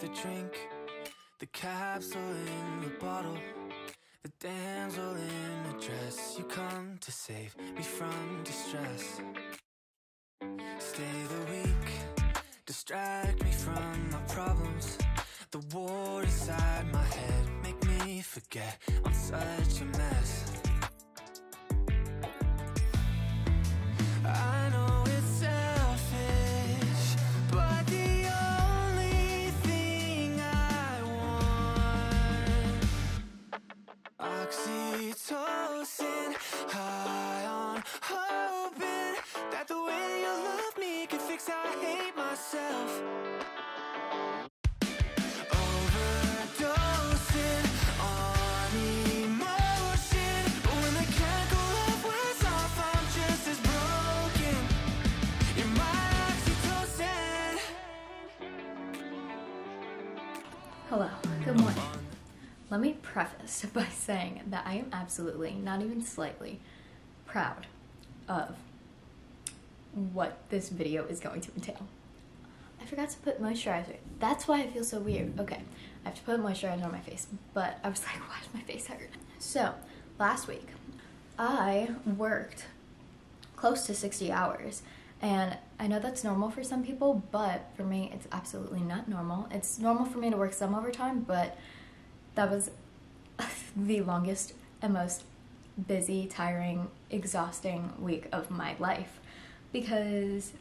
the drink, the capsule in the bottle, the damsel in the dress. You come to save me from distress. Stay the week, distract me from my problems. The war inside my head, make me forget I'm such a mess. I know it's selfish, but the only thing I want, oxytocin, high on hoping that the way you love me can fix how I hate myself. Overdosing on emotion, but when the chemical love wears off, I'm just as broken. You're my oxytocin. Hello, good morning. Let me preface by saying that I am absolutely, not even slightly, proud of what this video is going to entail. I forgot to put moisturizer. That's why I feel so weird. Okay, I have to put moisturizer on my face, but I was like, why does my face hurt? So, last week, I worked close to 60 hours, and I know that's normal for some people, but for me, it's absolutely not normal. It's normal for me to work some overtime, but that was the longest and most busy, tiring, exhausting week of my life, because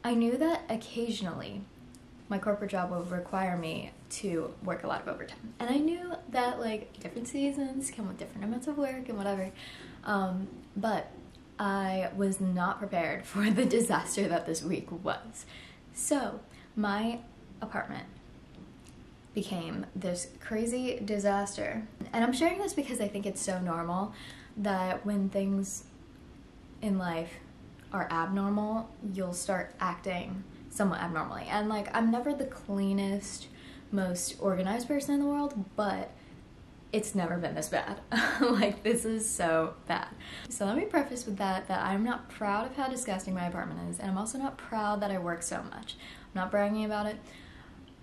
I knew that occasionally my corporate job would require me to work a lot of overtime. And I knew that like different seasons come with different amounts of work and whatever. But I was not prepared for the disaster that this week was. So my apartment became this crazy disaster. And I'm sharing this because I think it's so normal that when things in life are abnormal, you'll start acting somewhat abnormally. And like, I'm never the cleanest, most organized person in the world, but it's never been this bad. Like, this is so bad. So let me preface with that I'm not proud of how disgusting my apartment is, and I'm also not proud that I work so much. I'm not bragging about it.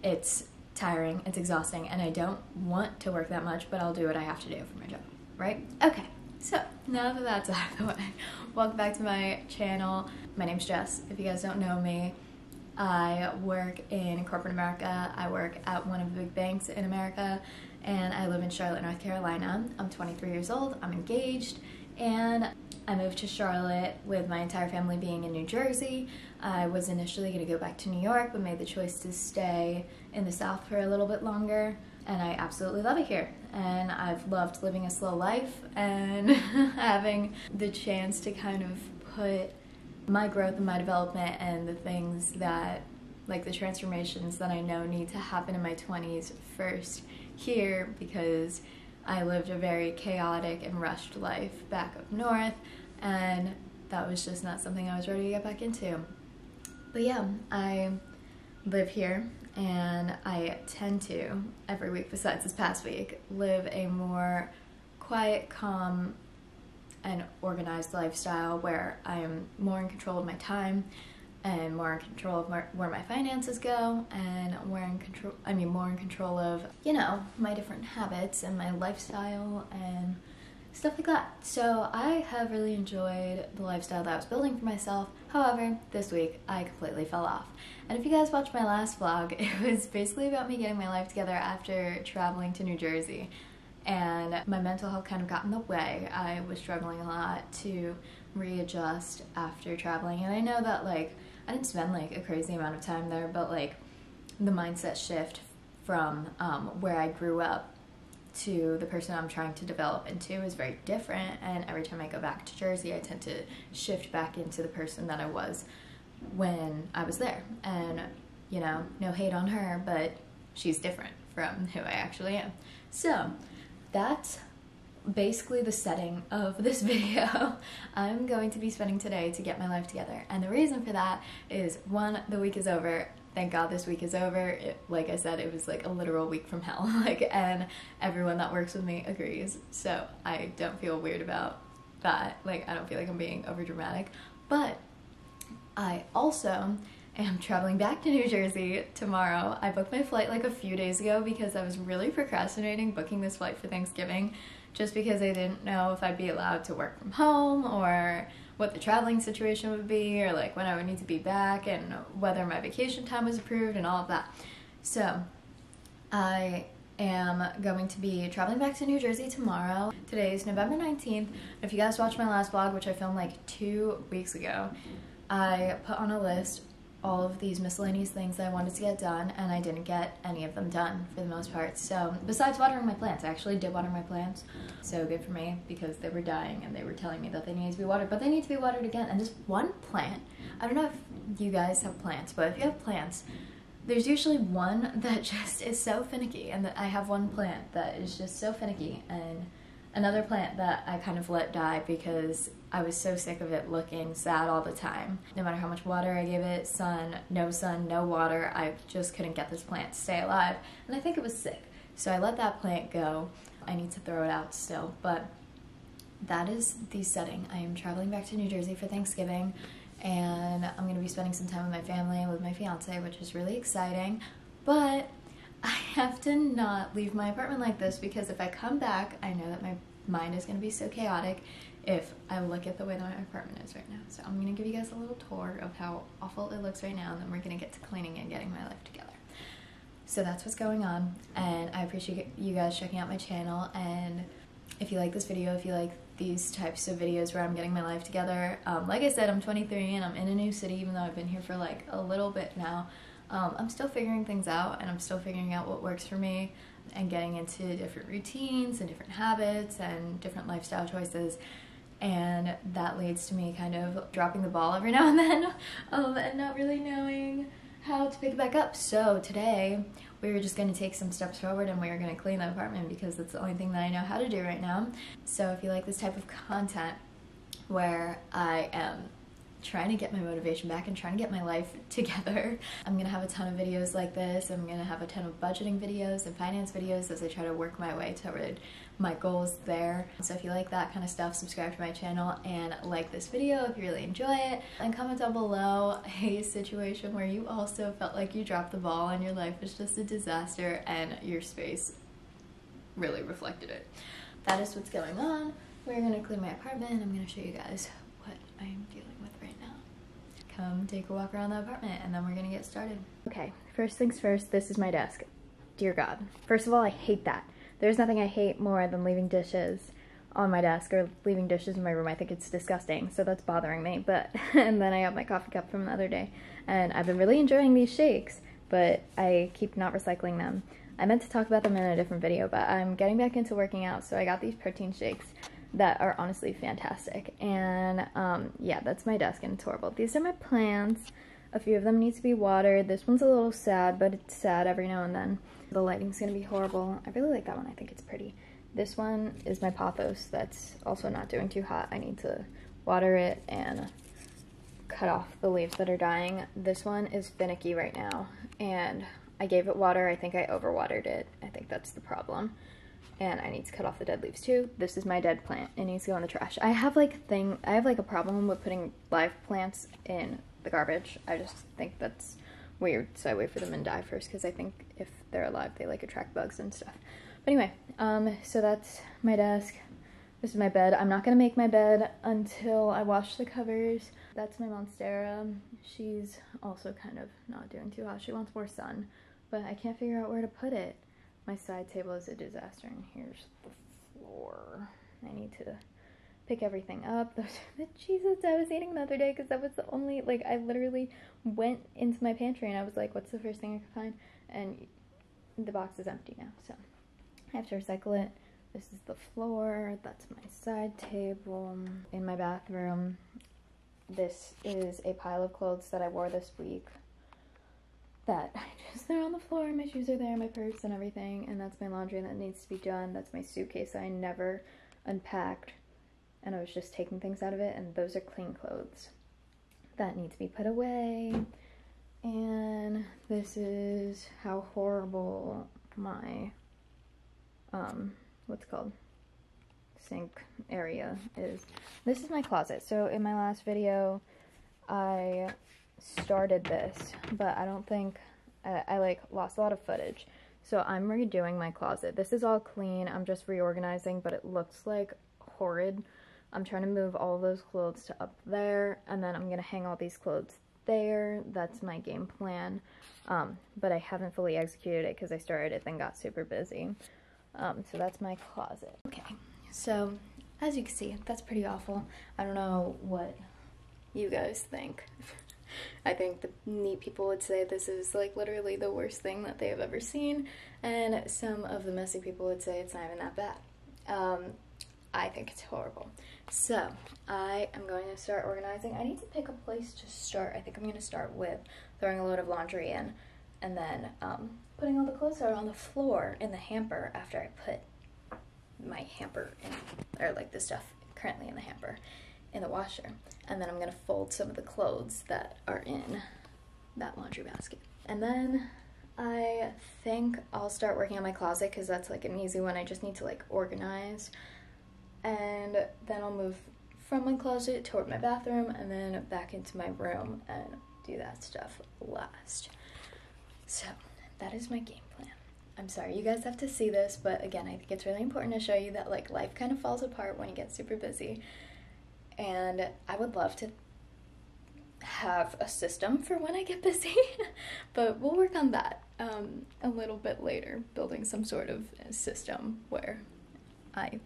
It's tiring, it's exhausting, and I don't want to work that much, but I'll do what I have to do for my job, right? Okay, so now that that's out of the way, welcome back to my channel. My name's Jess. If you guys don't know me, I work in corporate America. I work at one of the big banks in America, and I live in Charlotte, North Carolina. I'm 23 years old, I'm engaged, and I moved to Charlotte with my entire family being in New Jersey. I was initially going to go back to New York, but made the choice to stay in the South for a little bit longer, and I absolutely love it here. And I've loved living a slow life and having the chance to kind of put my growth and my development and the things that, like the transformations that I know need to happen in my 20s first here, because I lived a very chaotic and rushed life back up north, and that was just not something I was ready to get back into. But yeah, I live here, and I tend to, every week besides this past week, live a more quiet, calm, and organized lifestyle where I am more in control of my time and more in control of where my finances go, and more in control of, you know, my different habits and my lifestyle and stuff like that. So I have really enjoyed the lifestyle that I was building for myself. However, this week I completely fell off. And if you guys watched my last vlog, it was basically about me getting my life together after traveling to New Jersey. And my mental health kind of got in the way. I was struggling a lot to readjust after traveling. And I know that like, I didn't spend like a crazy amount of time there, but like the mindset shift from where I grew up to the person I'm trying to develop into is very different. And every time I go back to Jersey, I tend to shift back into the person that I was when I was there. And, you know, no hate on her, but she's different from who I actually am. So that's basically the setting of this video. I'm going to be spending today to get my life together, and the reason for that is, one, the week is over. Thank God this week is over. Like I said, it was like a literal week from hell, and everyone that works with me agrees, so I don't feel weird about that. Like, I don't feel like I'm being over dramatic, but I also am traveling back to New Jersey tomorrow. I booked my flight like a few days ago because I was really procrastinating booking this flight for Thanksgiving, just because I didn't know if I'd be allowed to work from home or what the traveling situation would be, or like when I would need to be back and whether my vacation time was approved and all of that. So I am going to be traveling back to New Jersey tomorrow. Today is November 19th. If you guys watched my last vlog, which I filmed like 2 weeks ago, I put on a list all of these miscellaneous things that I wanted to get done, and I didn't get any of them done for the most part. So besides watering my plants, I actually did water my plants. So good for me, because they were dying and they were telling me that they needed to be watered, but they need to be watered again. And just one plant, I don't know if you guys have plants, but if you have plants, there's usually one that just is so finicky, and I have one plant that is just so finicky, and another plant that I kind of let die because I was so sick of it looking sad all the time. No matter how much water I gave it, sun, no water, I just couldn't get this plant to stay alive, and I think it was sick. So I let that plant go. I need to throw it out still, but that is the setting. I am traveling back to New Jersey for Thanksgiving, and I'm going to be spending some time with my family and with my fiance, which is really exciting. But I have to not leave my apartment like this, because if I come back, I know that my mind is going to be so chaotic if I look at the way that my apartment is right now. So I'm going to give you guys a little tour of how awful it looks right now, and then we're going to get to cleaning and getting my life together. So that's what's going on, and I appreciate you guys checking out my channel. And if you like this video, if you like these types of videos where I'm getting my life together, like I said, I'm 23 and I'm in a new city, even though I've been here for like a little bit now. I'm still figuring things out, and I'm still figuring out what works for me, and getting into different routines and different habits and different lifestyle choices. And that leads to me kind of dropping the ball every now and then, and not really knowing how to pick it back up. So today we were just going to take some steps forward, and we are going to clean the apartment, because that's the only thing that I know how to do right now. So if you like this type of content where I am trying to get my motivation back and trying to get my life together, I'm gonna have a ton of videos like this. I'm gonna have a ton of budgeting videos and finance videos as I try to work my way toward my goals there. So if you like that kind of stuff, subscribe to my channel and like this video if you really enjoy it, and comment down below a situation where you also felt like you dropped the ball and your life was just a disaster and your space really reflected it. That is what's going on. We're gonna clean my apartment, and I'm gonna show you guys what I am dealing with right now. Come take a walk around the apartment, and then we're gonna get started. Okay, first things first, this is my desk. Dear God. First of all, I hate that. There's nothing I hate more than leaving dishes on my desk or leaving dishes in my room. I think it's disgusting, so that's bothering me. But and then I have my coffee cup from the other day, and I've been really enjoying these shakes, but I keep not recycling them. I meant to talk about them in a different video, but I'm getting back into working out, so I got these protein shakes that are honestly fantastic. And yeah, that's my desk, and it's horrible. These are my plants. A few of them need to be watered. This one's a little sad, but it's sad every now and then. The lighting's gonna be horrible. I really like that one. I think it's pretty. This one is my pothos that's also not doing too hot. I need to water it and cut off the leaves that are dying. This one is finicky right now, and I gave it water. I think I overwatered it. I think that's the problem. And I need to cut off the dead leaves too. This is my dead plant. It needs to go in the trash. I have like a problem with putting live plants in the garbage. I just think that's weird. So I wait for them to die first, because I think if they're alive, they like attract bugs and stuff. But anyway, so that's my desk. This is my bed. I'm not gonna make my bed until I wash the covers. That's my Monstera. She's also kind of not doing too hot. She wants more sun, but I can't figure out where to put it. My side table is a disaster, and here's the floor. I need to pick everything up. Those are the cheeses I was eating the other day, because that was the only, like, I literally went into my pantry and I was like, what's the first thing I could find? And the box is empty now, so I have to recycle it. This is the floor. That's my side table. In my bathroom, this is a pile of clothes that I wore this week that I just threw on the floor. My shoes are there, my purse and everything, and that's my laundry that needs to be done. That's my suitcase I never unpacked, and I was just taking things out of it, and those are clean clothes that need to be put away. And this is how horrible my what's it called, sink area is. This is my closet. So in my last video I started this, but I don't think I like lost a lot of footage. So I'm redoing my closet. This is all clean. I'm just reorganizing, but it looks like horrid. I'm trying to move all of those clothes to up there, and then I'm gonna hang all these clothes there. That's my game plan. But I haven't fully executed it because I started it then got super busy. So that's my closet. Okay, so as you can see, that's pretty awful. I don't know what you guys think. I think the neat people would say this is like literally the worst thing that they have ever seen, and some of the messy people would say it's not even that bad. I think it's horrible. So I am going to start organizing. I need to pick a place to start. I think I'm going to start with throwing a load of laundry in, and then putting all the clothes that are on the floor in the hamper after I put my hamper in, or like the stuff currently in the hamper, in the washer. And then I'm going to fold some of the clothes that are in that laundry basket. And then I think I'll start working on my closet because that's like an easy one. I just need to like organize. And then I'll move from my closet toward my bathroom and then back into my room and do that stuff last. So that is my game plan. I'm sorry you guys have to see this, but again, I think it's really important to show you that like life kind of falls apart when you get super busy. And I would love to have a system for when I get busy, but we'll work on that a little bit later, building some sort of system where I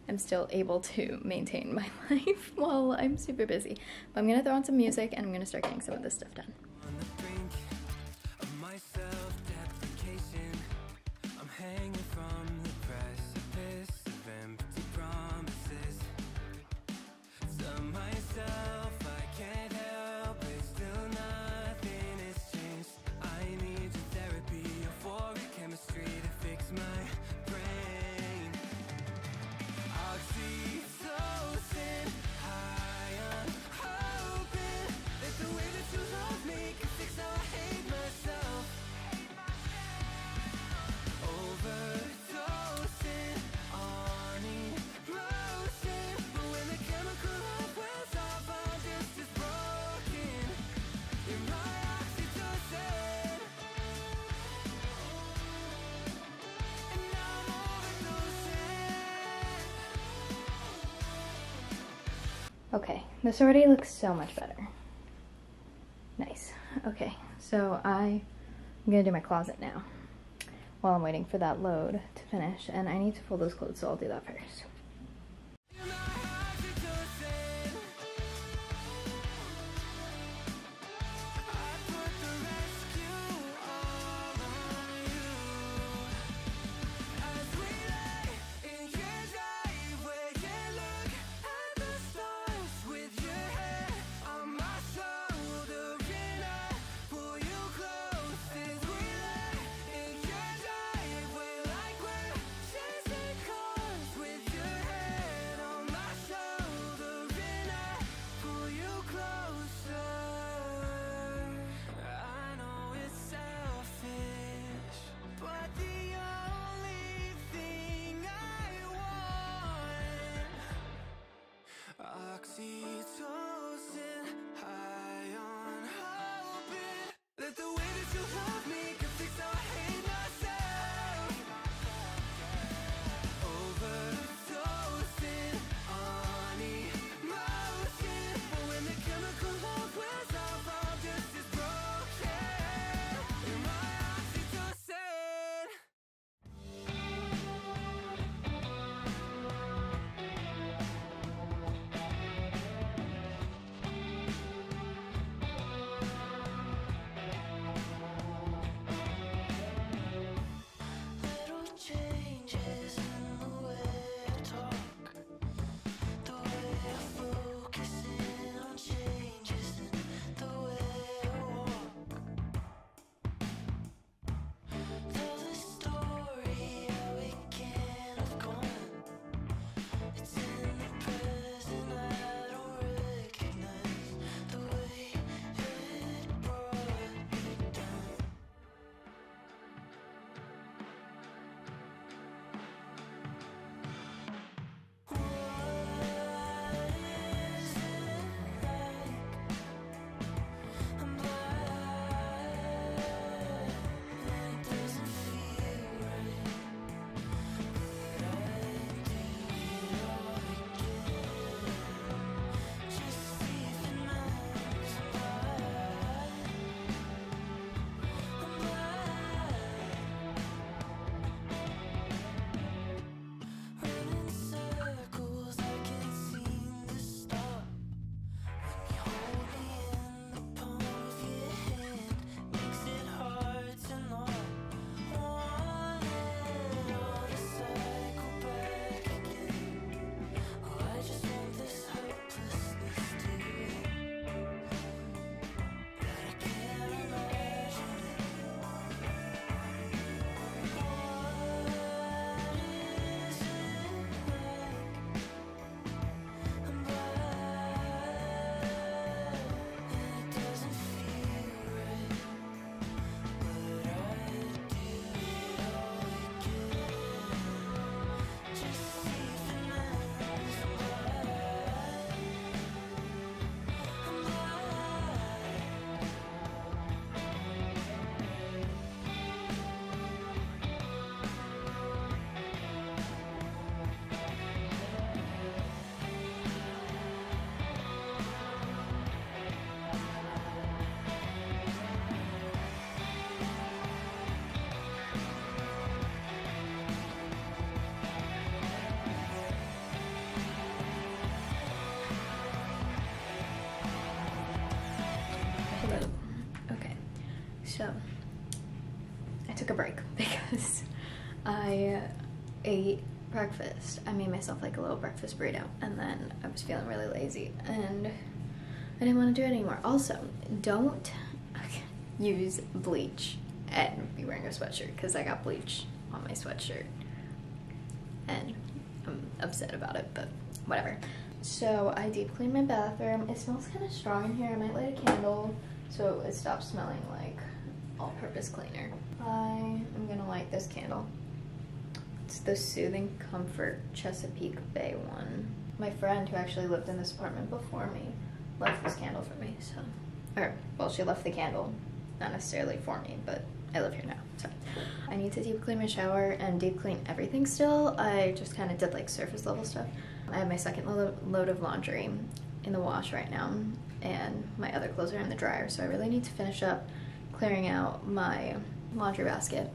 am still able to maintain my life while I'm super busy. But I'm gonna throw on some music and I'm gonna start getting some of this stuff done. On the brink of my self-deprecation, I'm hanging from the precipice of empty promises. To myself, I can't help it, still nothing has changed. I need your therapy, euphoric chemistry to fix my brain. Oxytocin, high on hoping that the way that you love me can fix how I hate myself. Overdosing on emotion, but when the chemical love wears off, I'm just as broken. You're my oxytocin, and I'm overdosing. Okay, this already looks so much better. Nice. Okay, so I'm gonna do my closet now while I'm waiting for that load to finish, and I need to fold those clothes, so I'll do that first. You're my oxytocin. I put the rescue all on you. As we lay in your driveway, you look at the stars with your head on my shoulder, and I pull you close as we lay in your driveway, like we're chasing cars with your head on my Hello. Okay, so I took a break because I ate breakfast. I made myself like a little breakfast burrito, and then I was feeling really lazy and I didn't want to do it anymore. Also, don't use bleach and be wearing a sweatshirt, because I got bleach on my sweatshirt and I'm upset about it, but whatever. So I deep cleaned my bathroom. It smells kind of strong in here. I might light a candle so it stops smelling like all-purpose cleaner. I am gonna light this candle. It's the Soothing Comfort Chesapeake Bay one. My friend who actually lived in this apartment before me left this candle for me, so, or, well, she left the candle, not necessarily for me, but I live here now, so. I need to deep clean my shower and deep clean everything still. I just kind of did like surface level stuff. I have my second load of laundry in the wash right now, and my other clothes are in the dryer, so I really need to finish up clearing out my laundry basket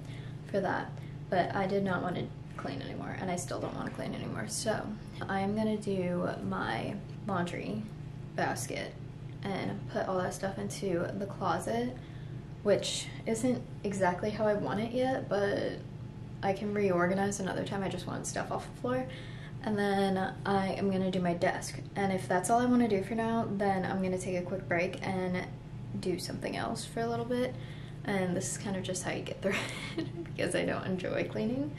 for that. But I did not want to clean anymore, and I still don't want to clean anymore, so I am gonna do my laundry basket and put all that stuff into the closet, which isn't exactly how I want it yet, but I can reorganize another time. I just want stuff off the floor. And then I am gonna do my desk, and if that's all I want to do for now, then I'm gonna take a quick break and do something else for a little bit. And this is kind of just how you get through it because I don't enjoy cleaning.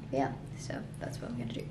Yeah, so that's what I'm gonna do.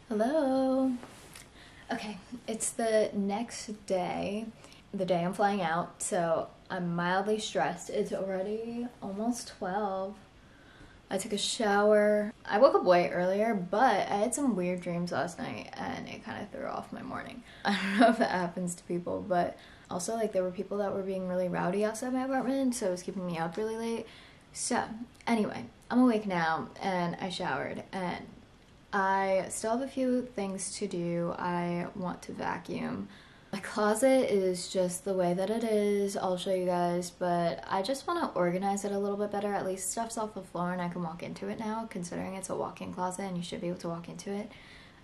Hello. Okay, it's the next day, the day I'm flying out, so I'm mildly stressed. It's already almost 12. I took a shower. I woke up way earlier, but I had some weird dreams last night and it kind of threw off my morning. I don't know if that happens to people, but also like there were people that were being really rowdy outside my apartment, so it was keeping me up really late. So anyway, I'm awake now and I showered and I still have a few things to do. I want to vacuum. My closet is just the way that it is. I'll show you guys, but I just want to organize it a little bit better. At least stuff's off the floor and I can walk into it now, considering it's a walk-in closet and you should be able to walk into it.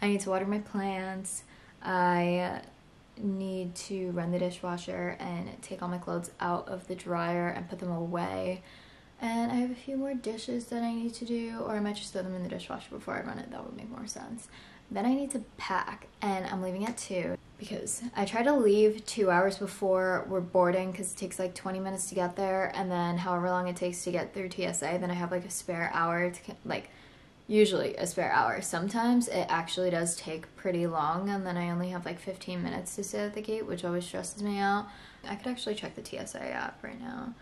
I need to water my plants. I need to run the dishwasher and take all my clothes out of the dryer and put them away. And I have a few more dishes that I need to do, or I might just throw them in the dishwasher before I run it. That would make more sense. Then I need to pack, and I'm leaving at 2 because I try to leave 2 hours before we're boarding because it takes like 20 minutes to get there, and then however long it takes to get through TSA, then I have like a spare hour to, like, usually a spare hour. Sometimes it actually does take pretty long, and then I only have like 15 minutes to sit at the gate, which always stresses me out. I could actually check the TSA app right now.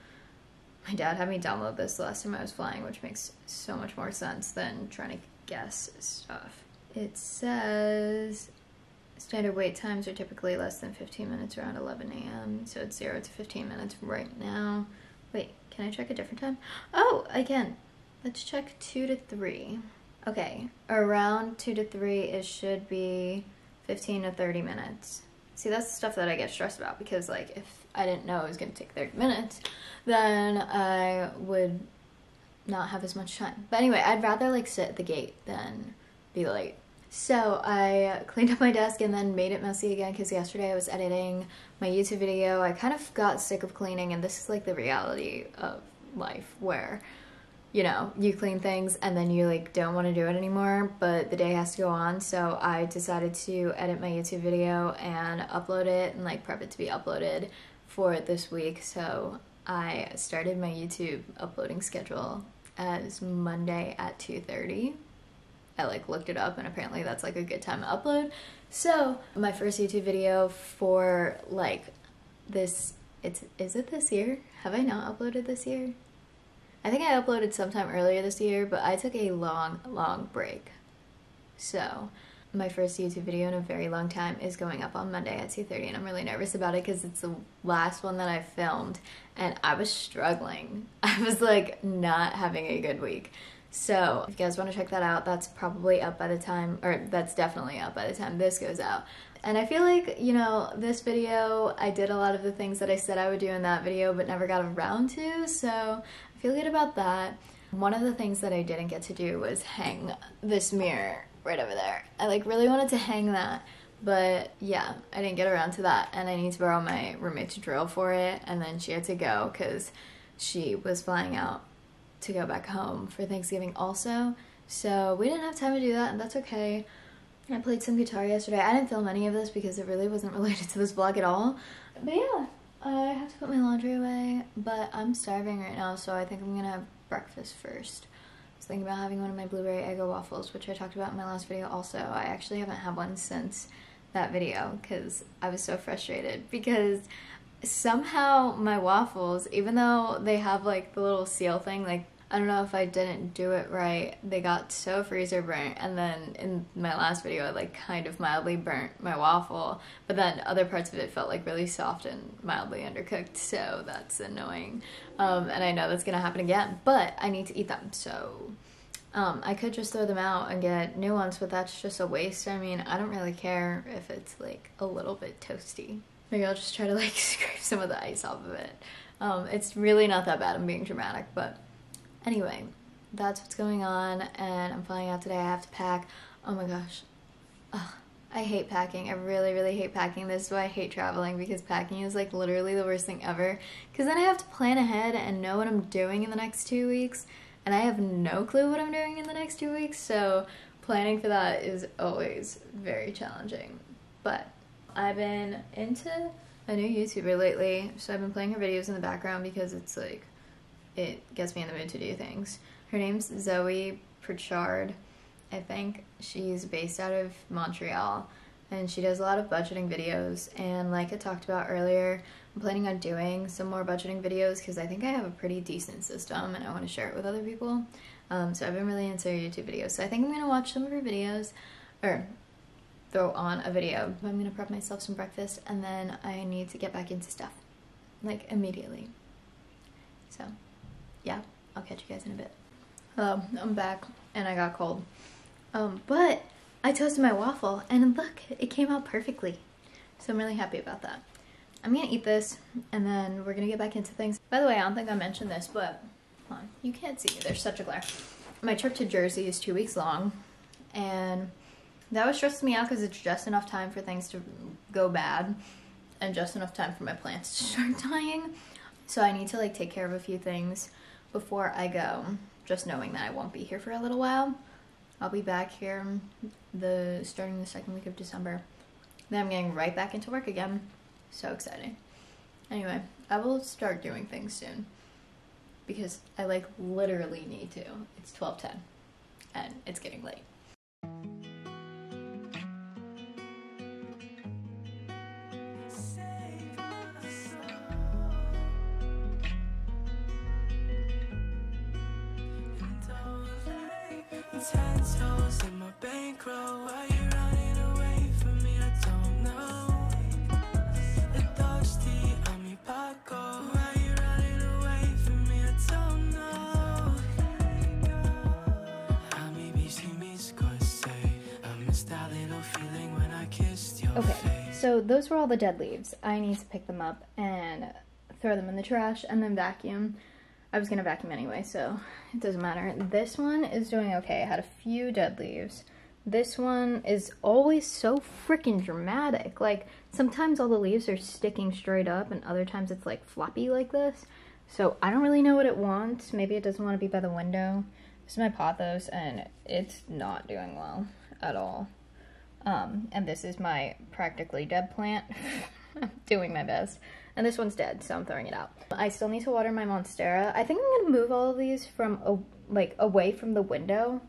My dad had me download this the last time I was flying, which makes so much more sense than trying to guess stuff. It says standard wait times are typically less than 15 minutes around 11 a.m. So it's 0 to 15 minutes right now. Wait, can I check a different time? Oh, I can. Let's check 2 to 3. Okay, around 2 to 3 it should be 15 to 30 minutes. See, that's the stuff that I get stressed about because like if I didn't know it was going to take 30 minutes, then I would not have as much time. But anyway, I'd rather like sit at the gate than be late. So I cleaned up my desk and then made it messy again because yesterday I was editing my YouTube video. I kind of got sick of cleaning, and this is like the reality of life where, you know, you clean things and then you like don't want to do it anymore, but the day has to go on. So I decided to edit my YouTube video and upload it and like prep it to be uploaded for this week. So I started my YouTube uploading schedule as Monday at 2:30. I like looked it up and apparently that's like a good time to upload. So my first YouTube video for like this, is it this year? Have I not uploaded this year? I think I uploaded sometime earlier this year, but I took a long break. So my first YouTube video in a very long time is going up on Monday at 2:30, and I'm really nervous about it because it's the last one that I filmed and I was struggling. I was like not having a good week. So if you guys want to check that out, that's probably up by the time, or that's definitely up by the time this goes out. And I feel like, you know, this video, I did a lot of the things that I said I would do in that video but never got around to, so I feel good about that. One of the things that I didn't get to do was hang this mirror right over there. I like really wanted to hang that, but yeah, I didn't get around to that, and I need to borrow my roommate's drill for it, and then she had to go because she was flying out to go back home for Thanksgiving also, so we didn't have time to do that, and that's okay. I played some guitar yesterday. I didn't film any of this because it really wasn't related to this vlog at all, but yeah, I have to put my laundry away, but I'm starving right now, so I think I'm gonna have breakfast first. I was thinking about having one of my blueberry Eggo waffles, which I talked about in my last video also. I actually haven't had one since that video because I was so frustrated because somehow my waffles, even though they have like the little seal thing, like I don't know if I didn't do it right, they got so freezer burnt, and then in my last video I like kind of mildly burnt my waffle, but then other parts of it felt like really soft and mildly undercooked, so that's annoying. And I know that's gonna happen again, but I need to eat them, so I could just throw them out and get new ones, but that's just a waste. I mean, I don't really care if it's like a little bit toasty. Maybe I'll just try to like scrape some of the ice off of it. It's really not that bad, I'm being dramatic, but anyway, that's what's going on, and I'm flying out today. I have to pack. Oh my gosh. Ugh, I hate packing. I really hate packing. This is why I hate traveling, because packing is like literally the worst thing ever. Because then I have to plan ahead and know what I'm doing in the next 2 weeks, and I have no clue what I'm doing in the next 2 weeks, so planning for that is always very challenging. But I've been into a new YouTuber lately, so I've been playing her videos in the background because it's like, it gets me in the mood to do things. Her name's Zoe Pritchard. I think she's based out of Montreal, and she does a lot of budgeting videos, and like I talked about earlier, I'm planning on doing some more budgeting videos because I think I have a pretty decent system and I want to share it with other people. So I've been really into YouTube videos, so I think I'm going to watch some of her videos, or throw on a video. I'm going to prep myself some breakfast, and then I need to get back into stuff, like immediately. So yeah, I'll catch you guys in a bit. I'm back and I got cold. But I toasted my waffle and look, it came out perfectly. So I'm really happy about that. I'm gonna eat this and then we're gonna get back into things. By the way, I don't think I mentioned this, but hold on, you can't see me, there's such a glare. My trip to Jersey is 2 weeks long, and that was stressing me out because it's just enough time for things to go bad and just enough time for my plants to start dying. So I need to like take care of a few things before I go, just knowing that I won't be here for a little while. I'll be back here starting the second week of December. Then I'm getting right back into work again. So exciting. Anyway, I will start doing things soon because I like literally need to. It's 12:10 and it's getting late. Toes in my bankroll. Why you running away from me? I don't know. The thirsty on me, Paco. Why you running away from me? I don't know. I maybe see me say I missed that little feeling when I kissed your face. Okay, so those were all the dead leaves. I need to pick them up and throw them in the trash and then vacuum. I was gonna vacuum anyway, so it doesn't matter. This one is doing okay. I had a few dead leaves. This one is always so freaking dramatic. Like, sometimes all the leaves are sticking straight up and other times it's like floppy like this. So I don't really know what it wants. Maybe it doesn't want to be by the window. This is my pothos and it's not doing well at all. And this is my practically dead plant. I'm doing my best. And this one's dead, so I'm throwing it out. I still need to water my Monstera. I think I'm gonna move all of these from away from the window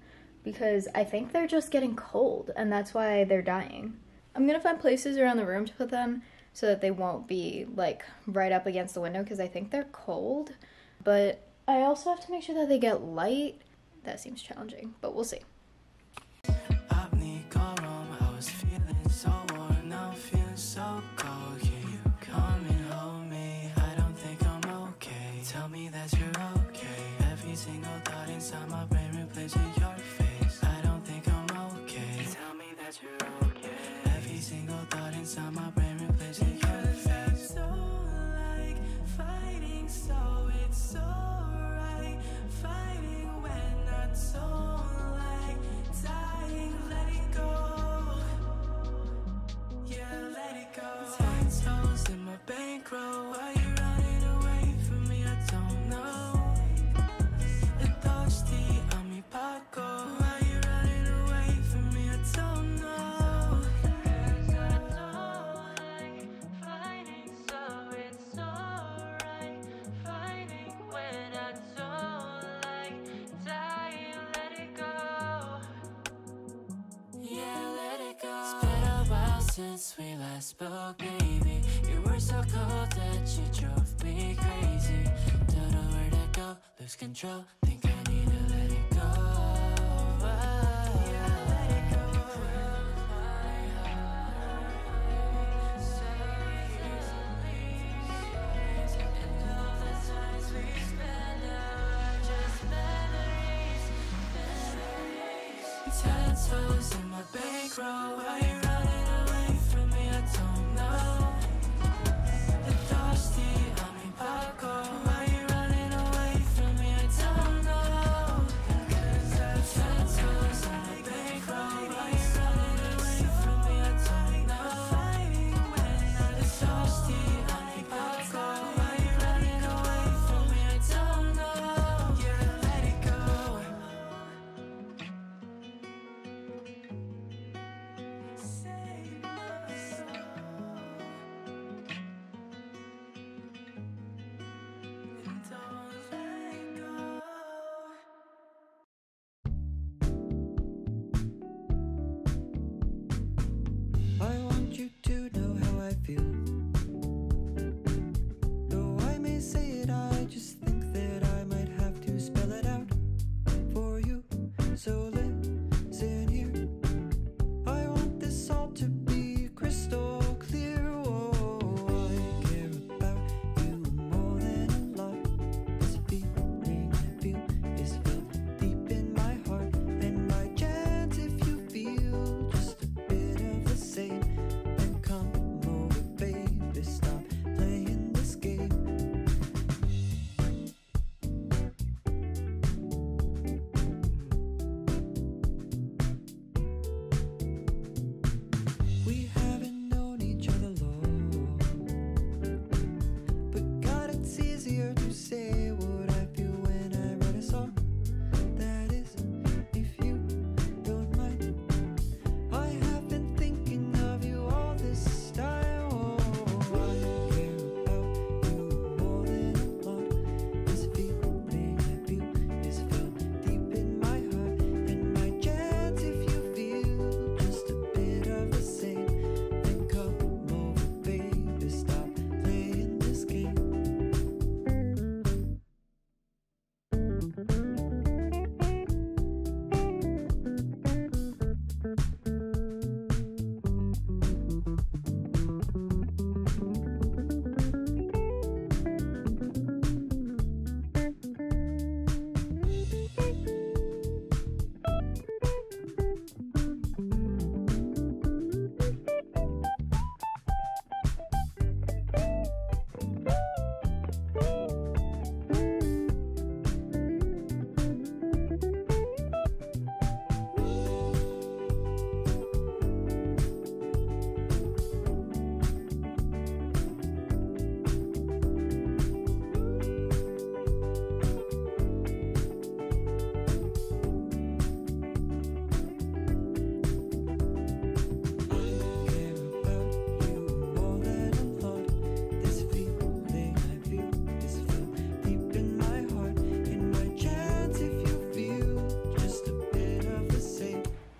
because I think they're just getting cold and that's why they're dying. I'm gonna find places around the room to put them so that they won't be like right up against the window because I think they're cold. But I also have to make sure that they get light. That seems challenging, but we'll see. Since we last spoke, baby, you were so cold that you drove me crazy. Don't know where to go, lose control, think I need to let it go. Yeah, let it go. My heart so easily, and all the times we spent are just memories. 10 toes in my bankroll. Why you running away from me? I don't know. The thirsty on me, Paco. Why you running away from me? I don't know. 'Cause I've 10 toes in my bankroll. Why you running away from me? I don't know. The thirsty on me, Paco. Why you running away from me? I don't know. Yeah, let it go. you to know how I feel. Though I may say it, I just think that I might have to spell it out for you. So listen here. I want this all to be crystal clear. Oh, I care about you more than a lot. This feeling I feel is felt deep in my heart. And by chance, if you feel just a bit of the same, then come over, baby, stop playing this game. We haven't known each other long, but God, it's easier to say what I feel when I write a song. That is, if you don't mind. I have been thinking of you all this time. Oh, I care about you more than a lot. This feeling I feel is felt deep in my heart. And my chance, if you feel just a bit of the same, then come over, baby, stop playing this game.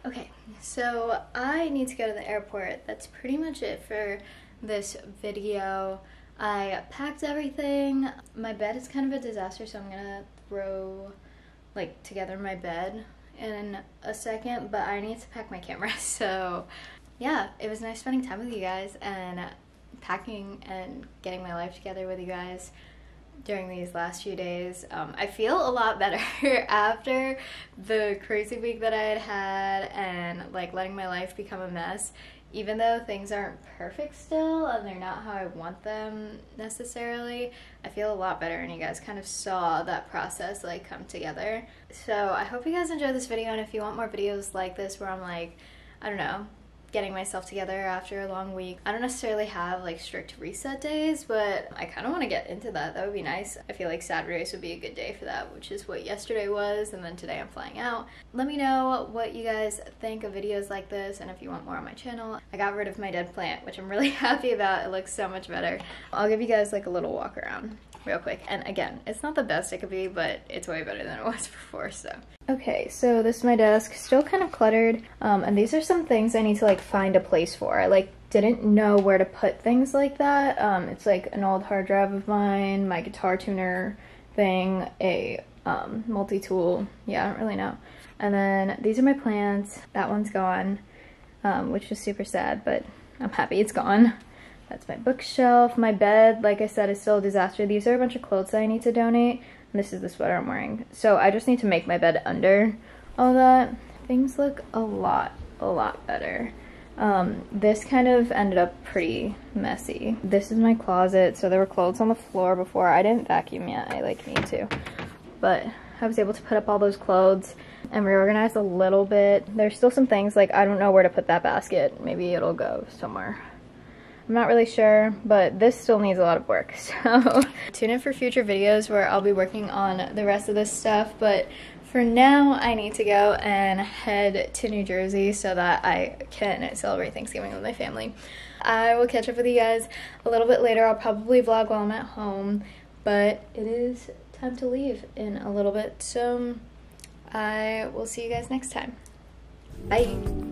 Okay, so I need to go to the airport. That's pretty much it for this video. I packed everything. My bed is kind of a disaster, so I'm gonna throw like together my bed in a second, but I need to pack my camera. So yeah, it was nice spending time with you guys and packing and getting my life together with you guys during these last few days. I feel a lot better after the crazy week that I had had and like letting my life become a mess. Even though things aren't perfect still and they're not how I want them necessarily, I feel a lot better, and you guys kind of saw that process like come together. So I hope you guys enjoyed this video, and if you want more videos like this where I'm like, I don't know, getting myself together after a long week. I don't necessarily have like strict reset days, but I kind of want to get into that. That would be nice. I feel like Saturdays would be a good day for that, which is what yesterday was, and then today I'm flying out. Let me know what you guys think of videos like this, and if you want more on my channel. I got rid of my dead plant, which I'm really happy about. It looks so much better. I'll give you guys like a little walk around real quick. And again, it's not the best it could be, but it's way better than it was before, so. Okay, so this is my desk, still kind of cluttered, and these are some things I need to like find a place for. I like didn't know where to put things like that. It's like an old hard drive of mine, my guitar tuner thing, a multi-tool, yeah, I don't really know. And then these are my plants. That one's gone, which is super sad, but I'm happy it's gone. That's my bookshelf. My bed, like I said, is still a disaster. These are a bunch of clothes that I need to donate. And this is the sweater I'm wearing. So I just need to make my bed under all that. Things look a lot better. This kind of ended up pretty messy. This is my closet. So there were clothes on the floor before. I didn't vacuum yet. I like need to. But I was able to put up all those clothes and reorganize a little bit. There's still some things like I don't know where to put that basket. Maybe it'll go somewhere. I'm not really sure, but this still needs a lot of work, so tune in for future videos where I'll be working on the rest of this stuff. But for now, I need to go and head to New Jersey so that I can celebrate Thanksgiving with my family. I will catch up with you guys a little bit later. I'll probably vlog while I'm at home, but it is time to leave in a little bit, so I will see you guys next time. Bye!